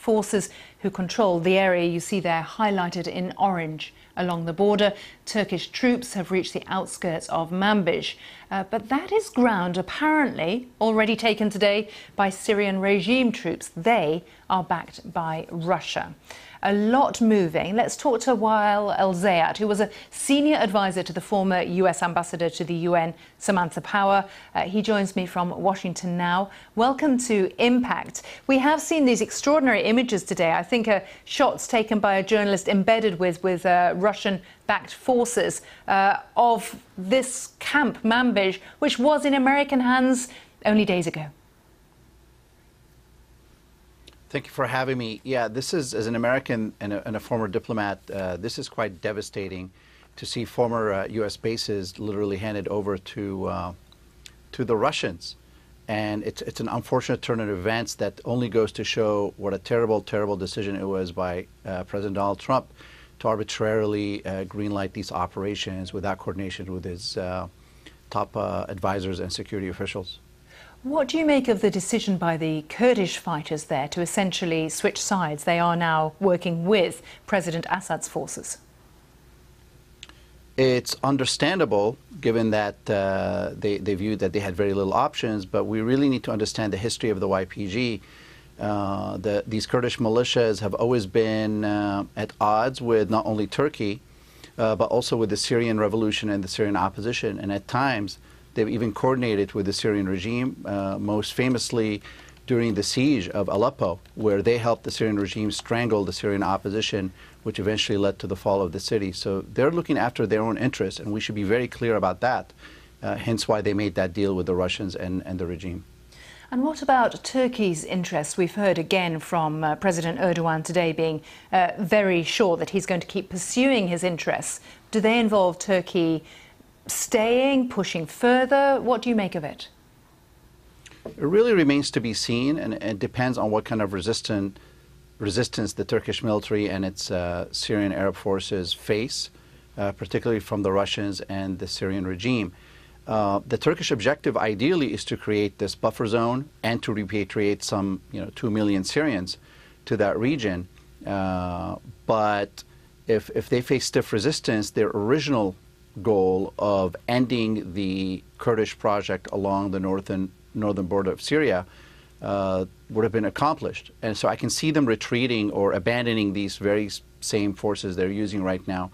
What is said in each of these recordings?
forces who control the area you see there highlighted in orange. Along the border, Turkish troops have reached the outskirts of Manbij. But that is ground apparently already taken today by Syrian regime troops. They are backed by Russia. A lot moving. Let's talk to Wa'el Alzayat, who was a senior advisor to the former US ambassador to the UN, Samantha Power. He joins me from Washington now. Welcome to Impact. We have seen these extraordinary images today. I think shots taken by a journalist embedded with Russian-backed forces of this camp, Manbij, which was in American hands only days ago. Thank you for having me. Yeah, this is, as an American and a former diplomat, this is quite devastating to see former U.S. bases literally handed over to the Russians. And it's an unfortunate turn of events that only goes to show what a terrible, terrible decision it was by President Donald Trump to arbitrarily greenlight these operations without coordination with his top advisors and security officials. What do you make of the decision by the Kurdish fighters there to essentially switch sides? They are now working with President Assad's forces. It's understandable, given that they viewed that they had very little options, but we really need to understand the history of the YPG. These Kurdish militias have always been at odds with not only Turkey, but also with the Syrian revolution and the Syrian opposition, and at times they've even coordinated with the Syrian regime, most famously during the siege of Aleppo, where they helped the Syrian regime strangle the Syrian opposition, which eventually led to the fall of the city. So they're looking after their own interests, and we should be very clear about that, hence why they made that deal with the Russians and the regime. And what about Turkey's interests? We've heard again from President Erdogan today being very sure that he's going to keep pursuing his interests. Do they involve Turkey staying, pushing further? What do you make of it? It really remains to be seen, and it depends on what kind of resistance the Turkish military and its Syrian Arab forces face, particularly from the Russians and the Syrian regime. The Turkish objective ideally is to create this buffer zone and to repatriate some 2 million Syrians to that region. But if they face stiff resistance, their original goal of ending the Kurdish project along the northern border of Syria would have been accomplished. And so I can see them retreating or abandoning these very same forces they're using right now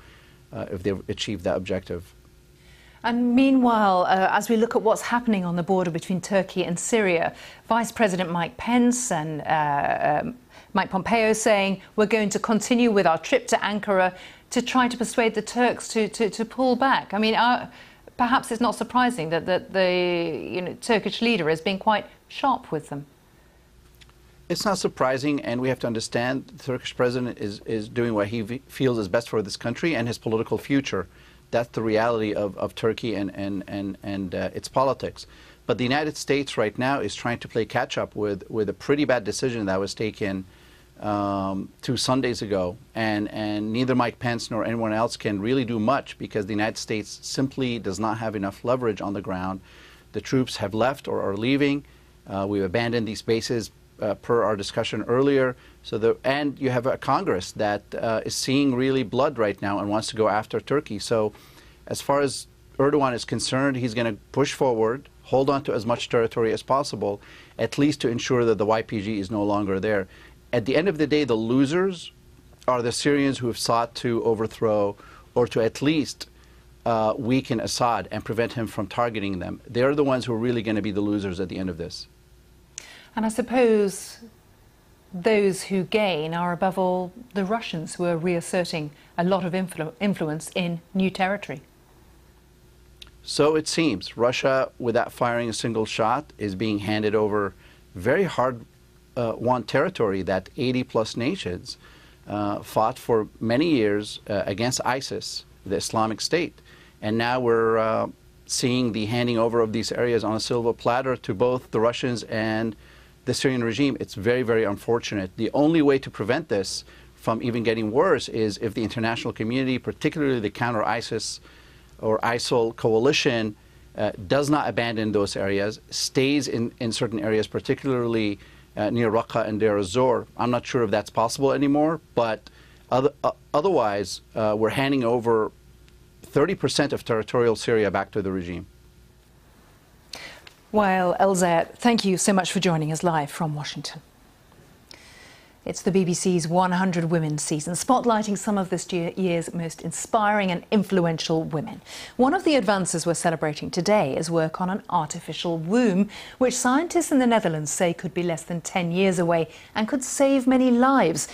if they've achieved that objective. And meanwhile, as we look at what's happening on the border between Turkey and Syria, Vice President Mike Pence and Mike Pompeo saying we're going to continue with our trip to Ankara to try to persuade the Turks to pull back. I mean, perhaps it's not surprising that the Turkish leader is being quite sharp with them. It's not surprising, and we have to understand the Turkish president is doing what he feels is best for this country and his political future. That's the reality of Turkey and its politics. But the United States right now is trying to play catch-up with a pretty bad decision that was taken 2 Sundays ago, and neither Mike Pence nor anyone else can really do much because the United States simply does not have enough leverage on the ground. The troops have left or are leaving. We've abandoned these bases per our discussion earlier. And you have a Congress that is seeing really blood right now and wants to go after Turkey. So as far as Erdogan is concerned, he's going to push forward, hold on to as much territory as possible, at least to ensure that the YPG is no longer there. At the end of the day, the losers are the Syrians who have sought to overthrow or to at least weaken Assad and prevent him from targeting them. They're the ones who are really going to be the losers at the end of this. And I suppose those who gain are above all the Russians, who are reasserting a lot of influence in new territory. So it seems. Russia, without firing a single shot, is being handed over very hard-won territory that 80-plus nations fought for many years against ISIS, the Islamic State. And now we're seeing the handing over of these areas on a silver platter to both the Russians and the Syrian regime. It's very, very unfortunate. The only way to prevent this from even getting worse is if the international community, particularly the counter-ISIS or ISIL coalition, does not abandon those areas, stays in certain areas, particularly near Raqqa and Deir ez-Zor. I'm not sure if that's possible anymore, but otherwise, we're handing over 30% of territorial Syria back to the regime. Wa'el Alzayat, thank you so much for joining us live from Washington. It's the BBC's 100 Women season, spotlighting some of this year's most inspiring and influential women. One of the advances we're celebrating today is work on an artificial womb, which scientists in the Netherlands say could be less than 10 years away and could save many lives.